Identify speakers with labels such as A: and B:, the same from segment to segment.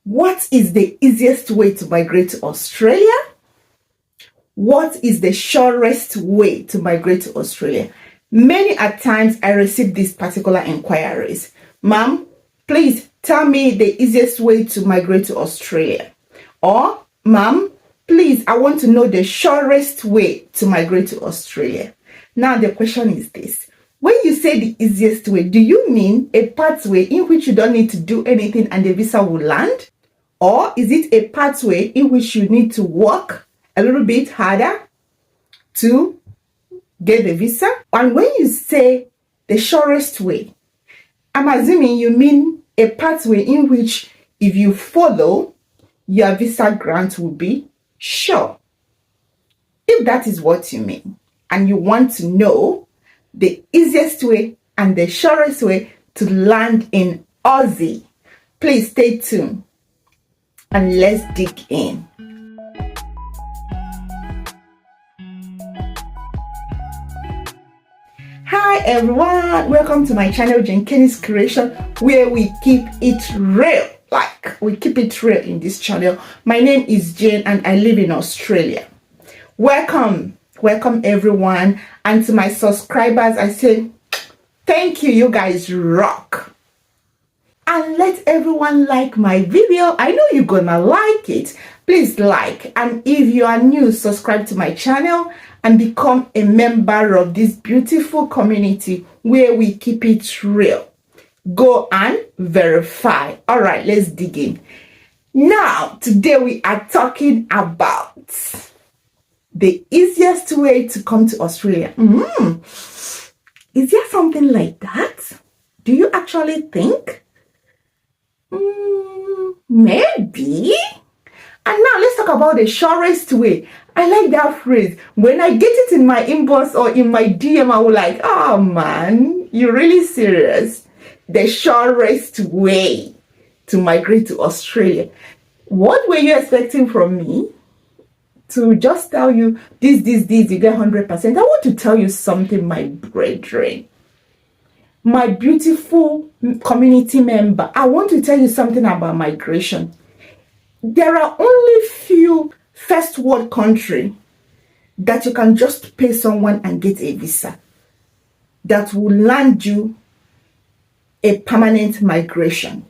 A: What is the easiest way to migrate to Australia? What is the surest way to migrate to Australia? Many a times I receive these particular inquiries. Ma'am, please tell me the easiest way to migrate to Australia. Or, ma'am, please, I want to know the surest way to migrate to Australia. Now the question is this. When you say the easiest way, do you mean a pathway in which you don't need to do anything and the visa will land? Or is it a pathway in which you need to work a little bit harder to get the visa? And when you say the surest way, I'm assuming you mean a pathway in which if you follow, your visa grant will be sure. If that is what you mean, and you want to know the easiest way and the surest way to land in Aussie, please stay tuned and let's dig in. Hi everyone, welcome to my channel Jenkenny's Creation, where we keep it real. We keep it real in this channel. My name is Jane and I live in Australia. Welcome everyone, and to my subscribers I say thank you. You guys rock. And let everyone like my video. I know you're gonna like it. Please like, and if you are new, subscribe to my channel and become a member of this beautiful community where we keep it real. Go and verify. All right, let's dig in. Now, today we are talking about the easiest way to come to Australia. Is there something like that? Do you actually think? Maybe. And now let's talk about the surest way. I like that phrase. When I get it in my inbox or in my DM, I will like, oh man, you're really serious. The surest way to migrate to Australia. What were you expecting from me? To just tell you this, you get 100%. I want to tell you something, my brethren. My beautiful community member. I want to tell you something about migration. There are only few first world countries that you can just pay someone and get a visa that will land you a permanent migration.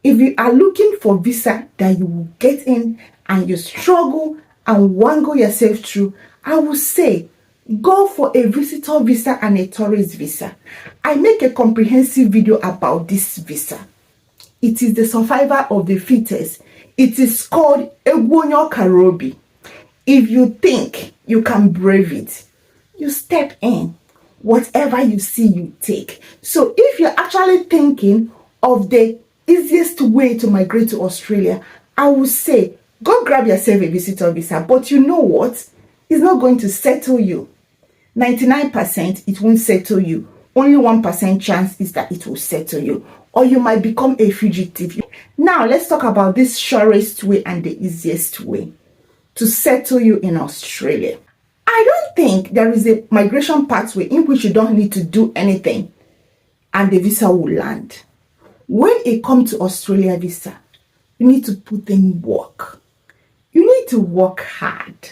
A: If you are looking for visa that you will get in and you struggle and wangle yourself through, I will say go for a visitor visa and a tourist visa. I make a comprehensive video about this visa. It is the survivor of the fittest. It is called Egwonyo Karobi. If you think you can brave it, you step in. Whatever you see, you take. So if you're actually thinking of the easiest way to migrate to Australia, I would say go grab yourself a visitor visa. But you know what? It's not going to settle you. 99% it won't settle you. Only 1% chance is that it will settle you. Or you might become a fugitive. Now let's talk about this surest way and the easiest way to settle you in Australia. I don't think there is a migration pathway in which you don't need to do anything and the visa will land. When it comes to Australia visa, you need to put in work. You need to work hard.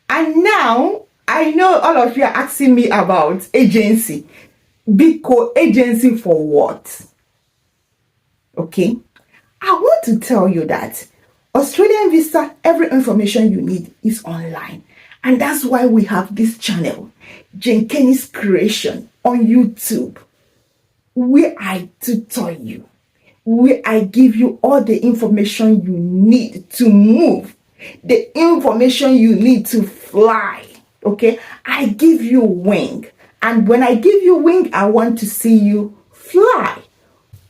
A: And now, I know all of you are asking me about agency. Biko, agency for what? Okay? I want to tell you that Australian visa, every information you need is online. And that's why we have this channel, Jenkenny's Creation, on YouTube, where I tutor you, where I give you all the information you need to move, the information you need to fly, okay? I give you wing. And when I give you wing, I want to see you fly.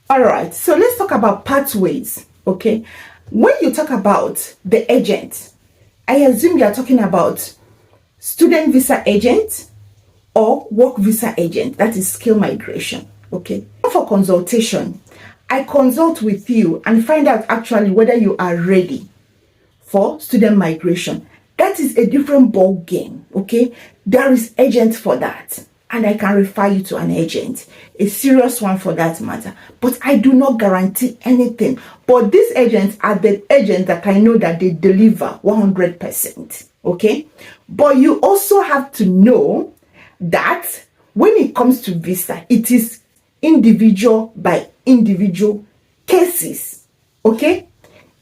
A: All right, so let's talk about pathways, okay? When you talk about the agent, I assume you are talking about student visa agent or work visa agent, that is skill migration, okay? For consultation, I consult with you and find out actually whether you are ready for student migration. That is a different ball game, okay? There is agent for that. and I can refer you to an agent, a serious one for that matter. But I do not guarantee anything. But these agents are the agents that I know that they deliver 100%. Okay? But you also have to know that when it comes to visa, it is individual by individual cases. Okay?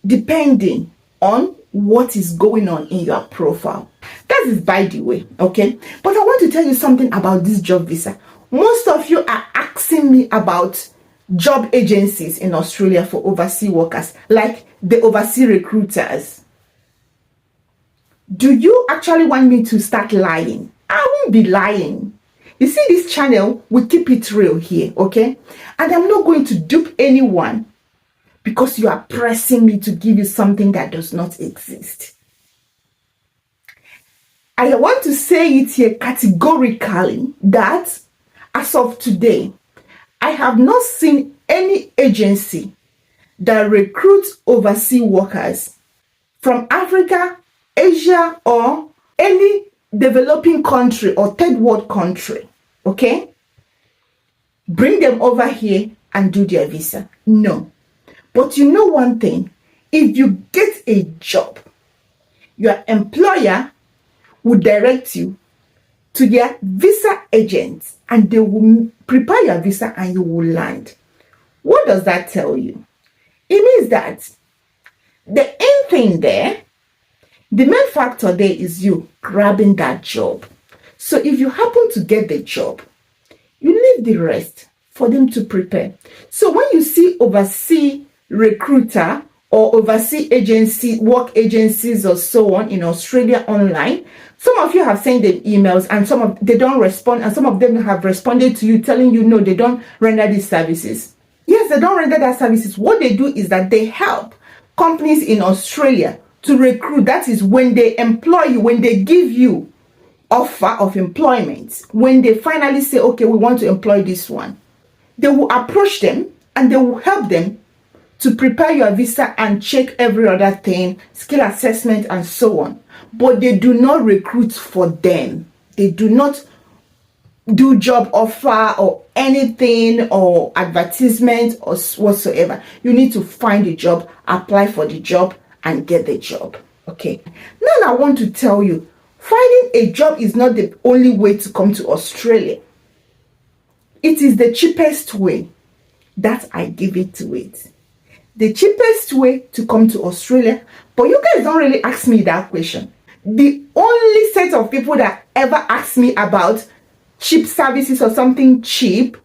A: Depending on what is going on in your profile. That is by the way, okay? But I want to tell you something about this job visa. Most of you are asking me about job agencies in Australia for overseas workers, like the overseas recruiters. Do you actually want me to start lying? I won't be lying. You see, this channel, we keep it real here, okay? And I'm not going to dupe anyone because you are pressing me to give you something that does not exist. I want to say it here categorically that as of today, I have not seen any agency that recruits overseas workers from Africa, Asia, or any developing country or third world country, okay? Bring them over here and do their visa. No. But you know one thing, if you get a job, your employer will direct you to their visa agents and they will prepare your visa and you will land. What does that tell you? It means that the end thing there, the main factor there is you grabbing that job. So if you happen to get the job, you leave the rest for them to prepare. So when you see overseas recruiter or overseas agency, work agencies or so on in Australia online, some of you have sent them emails and some of they don't respond, and some of them have responded to you telling you no, they don't render these services. Yes, they don't render that services. What they do is that they help companies in Australia to recruit. That is when they employ you, when they give you offer of employment, when they finally say, okay, we want to employ this one, they will approach them and they will help them to prepare your visa and check every other thing, skill assessment and so on. But they do not recruit for them. They do not do job offer or anything or advertisement or whatsoever. You need to find a job, apply for the job and get the job. Okay. Now I want to tell you, finding a job is not the only way to come to Australia. It is the cheapest way that I give it to it. The cheapest way to come to Australia, but you guys don't really ask me that question. The only set of people that ever ask me about cheap services or something cheap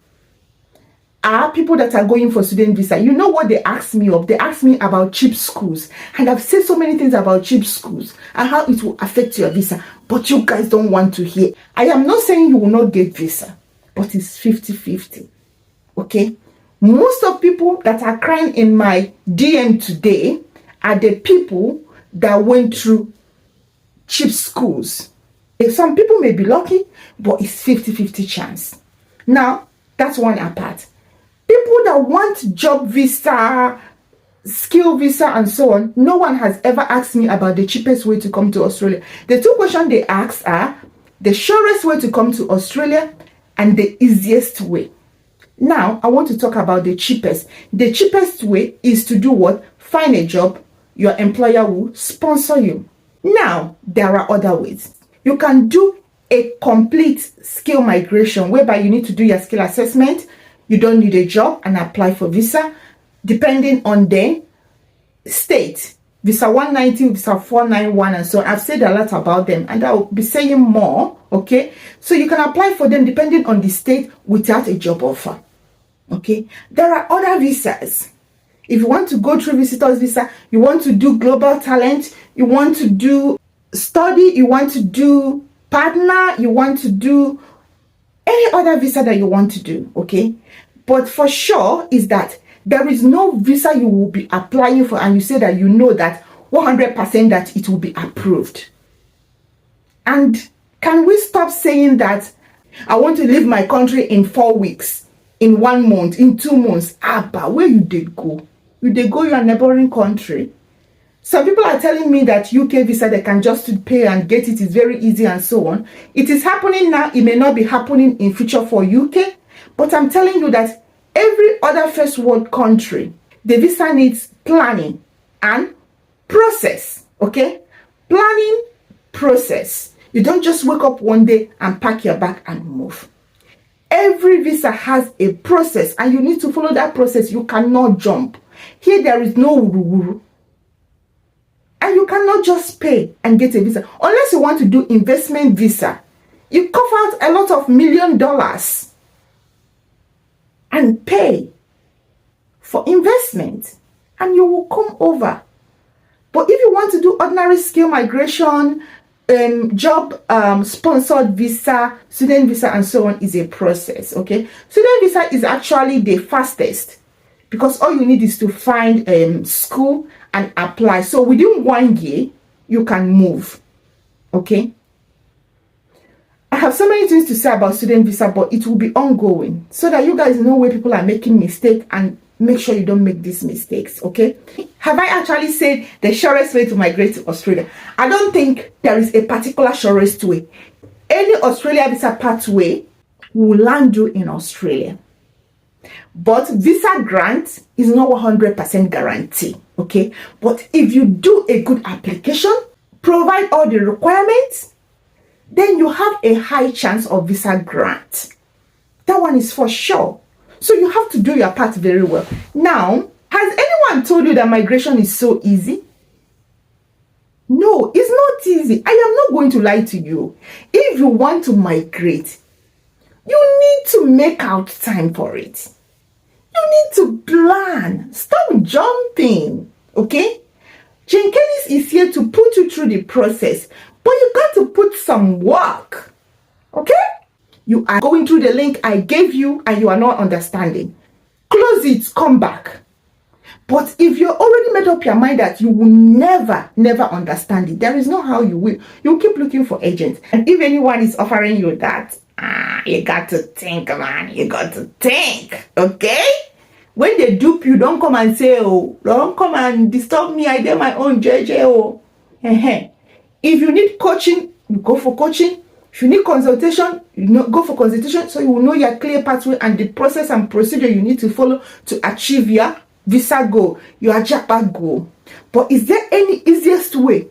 A: are people that are going for student visa. You know what they ask me of? They ask me about cheap schools. And I've said so many things about cheap schools and how it will affect your visa. But you guys don't want to hear. I am not saying you will not get visa, but it's 50-50. Okay? Most of people that are crying in my DM today are the people that went through cheap schools. If some people may be lucky, but it's 50-50 chance. Now, that's one apart. People that want job visa, skill visa, and so on, no one has ever asked me about the cheapest way to come to Australia. The two questions they ask are the surest way to come to Australia and the easiest way. Now, I want to talk about the cheapest. The cheapest way is to do what? Find a job. Your employer will sponsor you. Now, there are other ways. You can do a complete skill migration whereby you need to do your skill assessment. You don't need a job and apply for visa depending on the state. Visa 190, Visa 491 and so on. I've said a lot about them and I'll be saying more, okay? So you can apply for them depending on the state without a job offer, okay? There are other visas. If you want to go through visitor's visa, you want to do global talent, you want to do study, you want to do partner, you want to do any other visa that you want to do, okay? But for sure is that there is no visa you will be applying for and you say that you know that 100% that it will be approved. And can we stop saying that I want to leave my country in 4 weeks, in 1 month, in 2 months? But where you did go? You did go your neighboring country. Some people are telling me that UK visa, they can just pay and get it. It's very easy and so on. It is happening now. It may not be happening in future for UK. But I'm telling you that every other first world country, the visa needs planning and process. Okay? Planning, process. You don't just wake up one day and pack your bag and move. Every visa has a process and you need to follow that process. You cannot jump. Here there is no wuru-wuru. And you cannot just pay and get a visa. Unless you want to do investment visa. You cough out a lot of $1 million and pay for investment. And you will come over. But if you want to do ordinary skill migration, job sponsored visa, student visa and so on is a process. Okay. Student visa is actually the fastest. Because all you need is to find school and apply. So within 1 year, you can move. Okay. I have so many things to say about student visa, but it will be ongoing. So that you guys know where people are making mistakes and make sure you don't make these mistakes. Okay. Have I actually said the surest way to migrate to Australia? I don't think there is a particular surest way. Any Australia visa pathway will land you in Australia. But visa grant is not 100% guarantee, okay? But if you do a good application, provide all the requirements, then you have a high chance of visa grant. That one is for sure. So you have to do your part very well. Now, has anyone told you that migration is so easy? No, it's not easy. I am not going to lie to you. If you want to migrate, you need to make out time for it. You need to plan. Stop jumping. Okay? Jenkenis is here to put you through the process. But you got to put some work. Okay? You are going through the link I gave you and you are not understanding. Close it. Come back. But if you're already made up your mind that you will never understand it, there is no how you will. You'll keep looking for agents. And if anyone is offering you that, you got to think, man. You got to think. Okay? When they dupe you, don't come and say, oh, don't come and disturb me. I did my own JJ. Oh. If you need coaching, you go for coaching. If you need consultation, go for consultation. So you will know your clear pathway and the process and procedure you need to follow to achieve your visa goal, your JAPA goal. But is there any easiest way?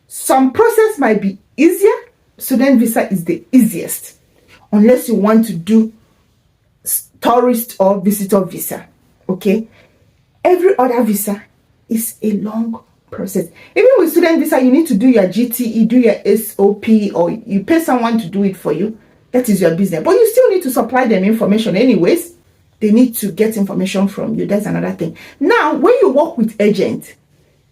A: Some process might be easier. Student visa is the easiest. Unless you want to do tourist or visitor visa. Okay? Every other visa is a long process. Even with student visa, you need to do your GTE, do your SOP, or you pay someone to do it for you. That is your business. But you still need to supply them information anyways. They need to get information from you. That's another thing. Now, when you work with agents,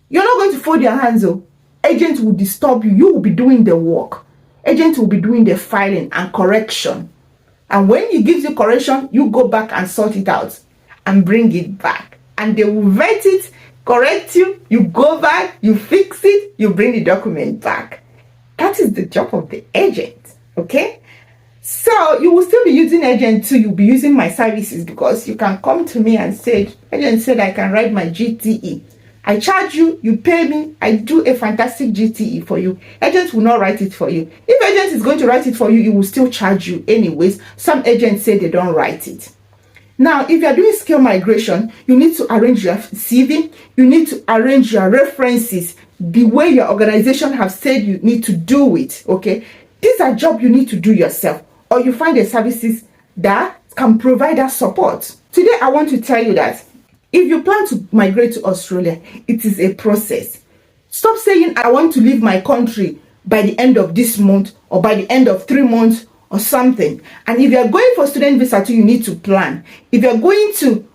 A: you're not going to fold your hands. Oh. Agents will disturb you. You will be doing the work. Agents will be doing the filing and correction. And when he gives you correction, you go back and sort it out and bring it back. And they will vet it, correct you, you go back, you fix it, you bring the document back. That is the job of the agent, okay? So you will still be using agent too. You'll be using my services because you can come to me and say, agent said I can write my GTE. I charge you, you pay me, I do a fantastic GTE for you. Agent will not write it for you. If agent is going to write it for you, it will still charge you anyways. Some agents say they don't write it. Now, if you're doing skill migration, you need to arrange your CV. You need to arrange your references the way your organization have said you need to do it, okay? These are jobs you need to do yourself, or you find the services that can provide that support. Today, I want to tell you that if you plan to migrate to Australia, it is a process. Stop saying, I want to leave my country by the end of this month or by the end of 3 months or something. And if you're going for student visa too, you need to plan. If you're going to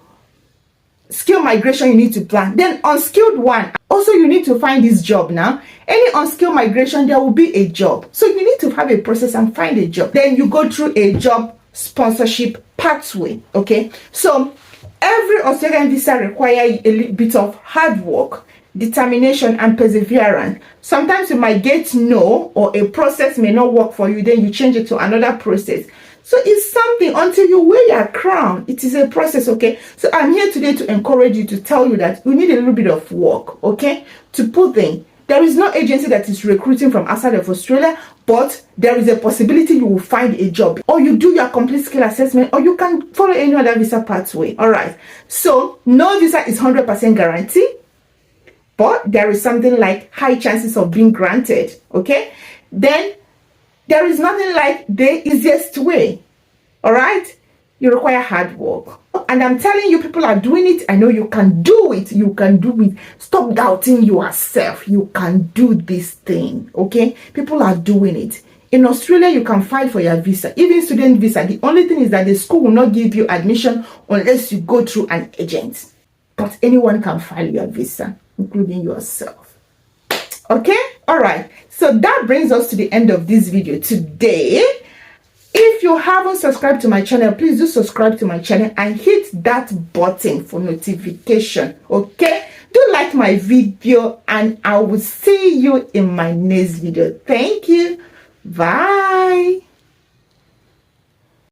A: skill migration, you need to plan. Then unskilled one, also you need to find this job now. Any unskilled migration, there will be a job. So you need to have a process and find a job. Then you go through a job sponsorship pathway, okay? So every Australian visa requires a little bit of hard work, determination, and perseverance. Sometimes you might get no, or a process may not work for you, then you change it to another process. So it's something until you wear your crown. It is a process, okay? So I'm here today to encourage you, to tell you that you need a little bit of work, okay? To put in, there is no agency that is recruiting from outside of Australia, but there is a possibility you will find a job, or you do your complete skill assessment, or you can follow any other visa pathway. All right. So no visa is 100% guarantee, but there is something like high chances of being granted, okay? Then there is nothing like the easiest way, all right? You require hard work. And I'm telling you, people are doing it. I know you can do it. You can do it. Stop doubting yourself. You can do this thing, okay? People are doing it. In Australia, you can file for your visa, even student visa. The only thing is that the school will not give you admission unless you go through an agent. But anyone can file your visa, including yourself. Okay? All right. So that brings us to the end of this video today. If you haven't subscribed to my channel, please do subscribe to my channel and hit that button for notification. Okay? Do like my video and I will see you in my next video. Thank you. Bye.